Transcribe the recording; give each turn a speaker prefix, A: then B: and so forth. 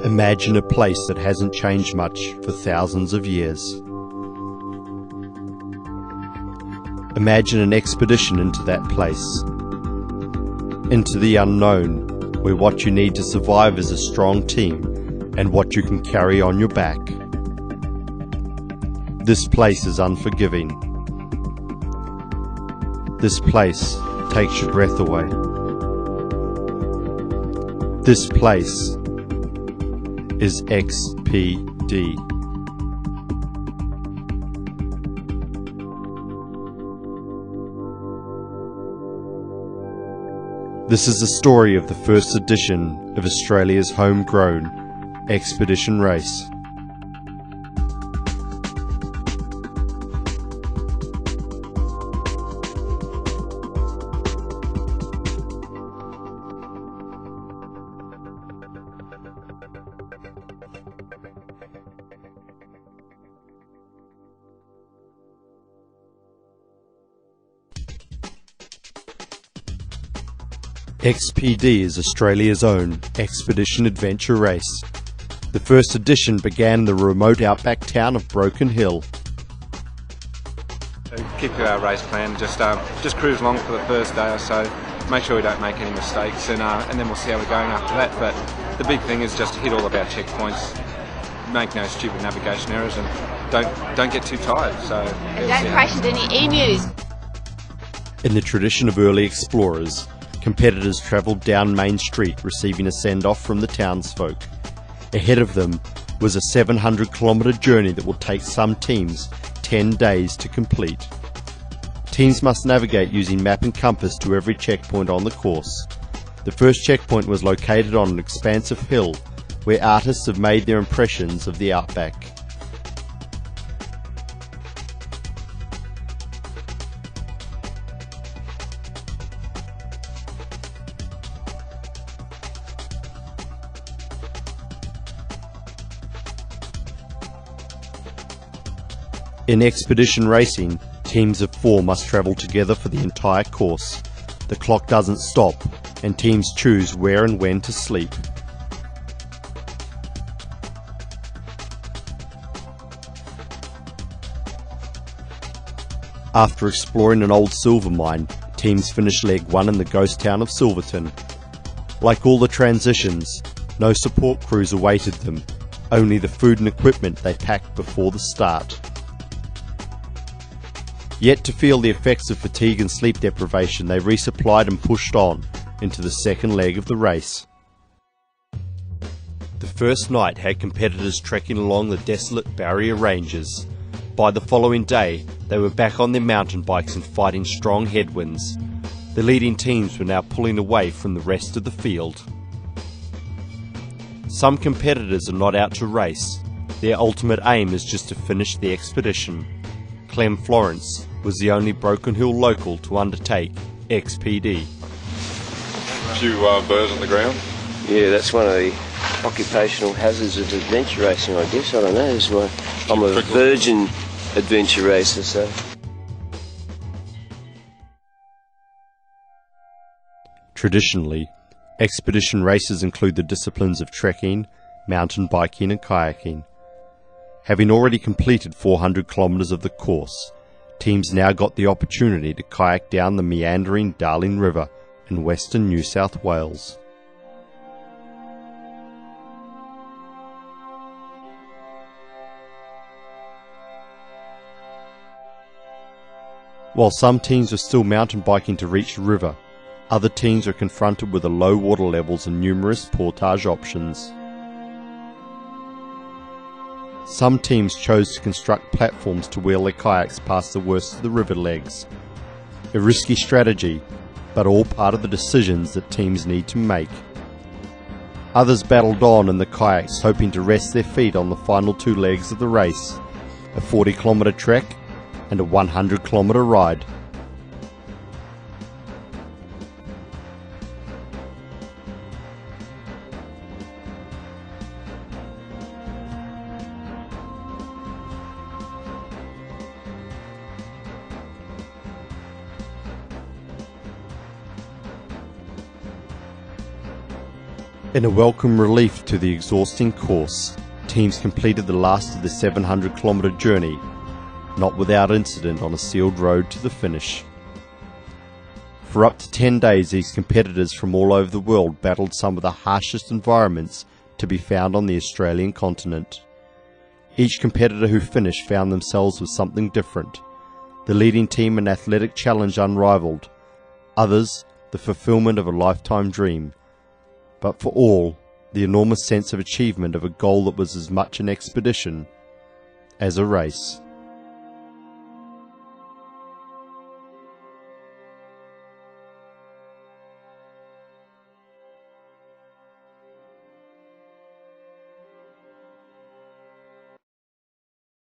A: Imagine a place that hasn't changed much for thousands of years. Imagine an expedition into that place, into the unknown, where what you need to survive is a strong team and what you can carry on your back. This place is unforgiving. This place takes your breath away. This place is XPD. This is the story of the first edition of Australia's homegrown expedition race. XPD is Australia's own expedition adventure race. The first edition began in the remote outback town of Broken Hill.
B: Keep to our race plan, just cruise along for the first day or so, make sure we don't make any mistakes, and then we'll see how we're going after that. But the big thing is just to hit all of our checkpoints, make no stupid navigation errors, and don't get too tired.
C: And don't crash into any emus.
A: In the tradition of early explorers, competitors travelled down Main Street receiving a send-off from the townsfolk. Ahead of them was a 700-kilometre journey that will take some teams 10 days to complete. Teams must navigate using map and compass to every checkpoint on the course. The first checkpoint was located on an expansive hill where artists have made their impressions of the outback. In expedition racing, teams of 4 must travel together for the entire course. The clock doesn't stop, and teams choose where and when to sleep. After exploring an old silver mine, teams finish leg 1 in the ghost town of Silverton. Like all the transitions, no support crews awaited them, only the food and equipment they packed before the start. Yet to feel the effects of fatigue and sleep deprivation, they resupplied and pushed on into the second leg of the race. The first night had competitors trekking along the desolate barrier ranges. By the following day, they were back on their mountain bikes and fighting strong headwinds. The leading teams were now pulling away from the rest of the field. Some competitors are not out to race. Their ultimate aim is just to finish the expedition. Clem Florence was the only Broken Hill local to undertake XPD.
D: A few birds on the ground?
E: Yeah, that's one of the occupational hazards of adventure racing, I guess. I don't know. That's why I'm a virgin adventure racer, so.
A: Traditionally, expedition races include the disciplines of trekking, mountain biking and kayaking. Having already completed 400 kilometres of the course, teams now got the opportunity to kayak down the meandering Darling River in western New South Wales. While some teams are still mountain biking to reach the river, other teams are confronted with the low water levels and numerous portage options. Some teams chose to construct platforms to wheel their kayaks past the worst of the river legs. A risky strategy, but all part of the decisions that teams need to make. Others battled on in the kayaks, hoping to rest their feet on the final 2 legs of the race, a 40-kilometre trek and a 100-kilometre ride. In a welcome relief to the exhausting course, teams completed the last of the 700-kilometre journey, not without incident on a sealed road to the finish. For up to 10 days, these competitors from all over the world battled some of the harshest environments to be found on the Australian continent. Each competitor who finished found themselves with something different. The leading team an athletic challenge unrivaled, others the fulfillment of a lifetime dream, but for all, the enormous sense of achievement of a goal that was as much an expedition as a race.